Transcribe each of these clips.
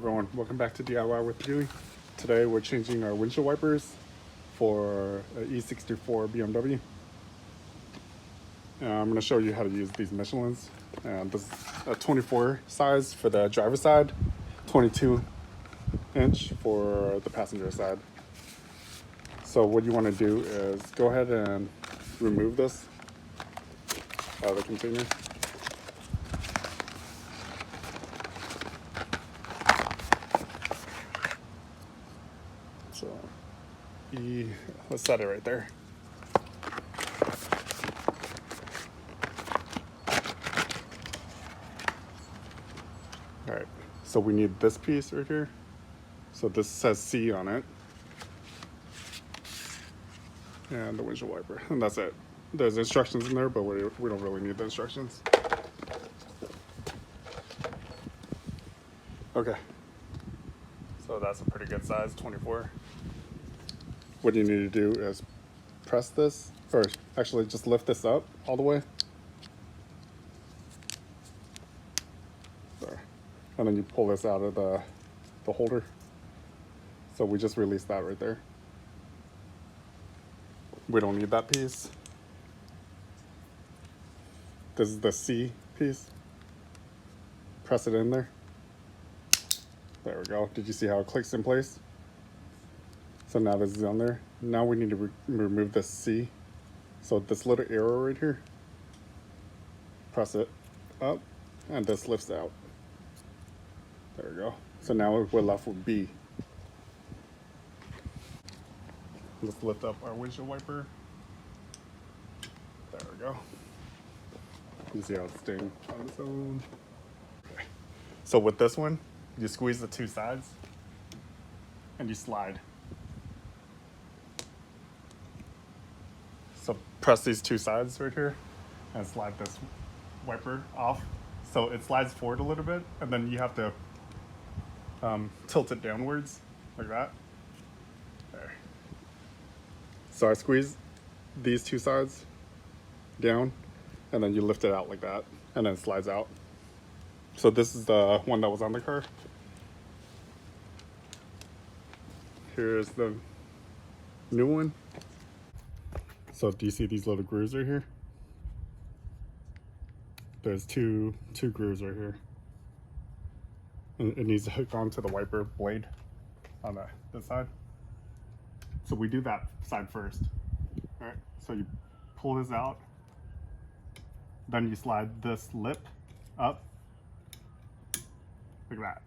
everyone, welcome back to DIY with Dewey. Today we're changing our windshield wipers for an E64 BMW. And I'm going to show you how to use these Michelins. And this is a 24 size for the driver's side, 22 inch for the passenger side. So what you want to do is go ahead and remove this out of the container. So let's set it right there. All right, so we need this piece right here. So this says C on it. And the windshield wiper, and that's it. There's instructions in there, but we don't really need the instructions. Okay, so that's a pretty good size, 24. What you need to do is press this, or actually just lift this up all the way. There. And then you pull this out of the holder. So we just released that right there. We don't need that piece. This is the C piece. Press it in there. There we go. Did you see how it clicks in place? So now this is on there. Now we need to remove this C. So this little arrow right here, press it up, and this lifts out. There we go. So now we're left with B. Let's lift up our windshield wiper. There we go. You see how it's staying on its own. Okay. So with this one, you squeeze the two sides and you slide. So press these two sides right here and slide this wiper off. So it slides forward a little bit, and then you have to tilt it downwards like that. There. So I squeeze these two sides down, and then you lift it out like that, and then it slides out. So this is the one that was on the car. Here's the new one. So do you see these little grooves right here? There's two grooves right here. And it needs to hook onto the wiper blade on this side. So we do that side first. All right, so you pull this out, then you slide this lip up like that.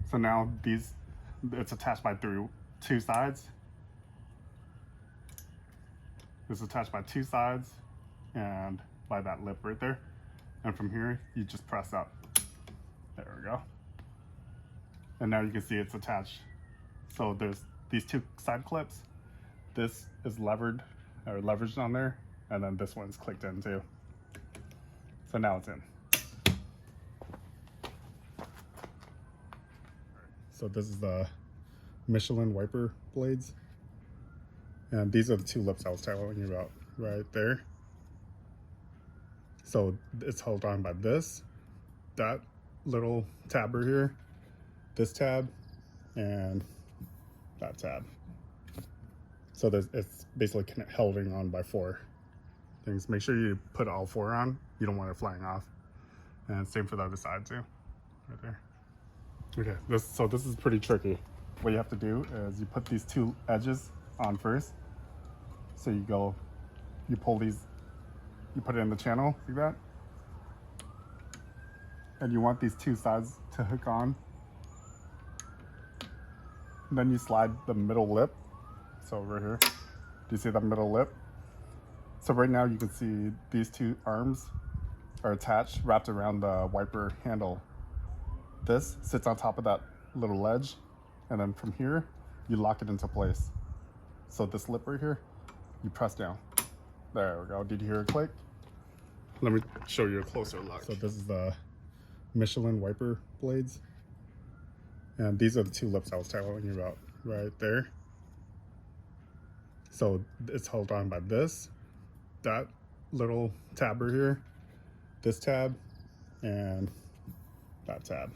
So now it's attached by two sides. It's attached by two sides and by that lip right there. And from here, you just press up. There we go. And now you can see it's attached. So there's these two side clips. This is leveraged on there, and then this one's clicked in too. So now it's in. So this is the Michelin wiper blades. And these are the two lips I was telling you about right there. So it's held on by that little tab right here, this tab, and that tab. So it's basically holding on by four things. Make sure you put all four on. You don't want it flying off. And same for the other side too, right there. Okay, so this is pretty tricky. What you have to do is you put these two edges on first. So you pull these, you put it in the channel like that. And you want these two sides to hook on. And then you slide the middle lip. So right here, do you see that middle lip? So right now you can see these two arms are attached, wrapped around the wiper handle. This sits on top of that little ledge, and then from here, you lock it into place. So this lip right here, you press down. There we go. Did you hear it click? Let me show you a closer look. So this is the Michelin wiper blades. And these are the two lips I was telling you about right there. So it's held on by that little tab right here, this tab, and that tab.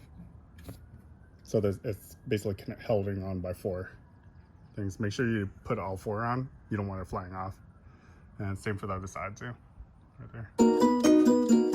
So it's basically holding on by 4 things. Make sure you put all 4 on. You don't want it flying off. And same for the other side too, right there.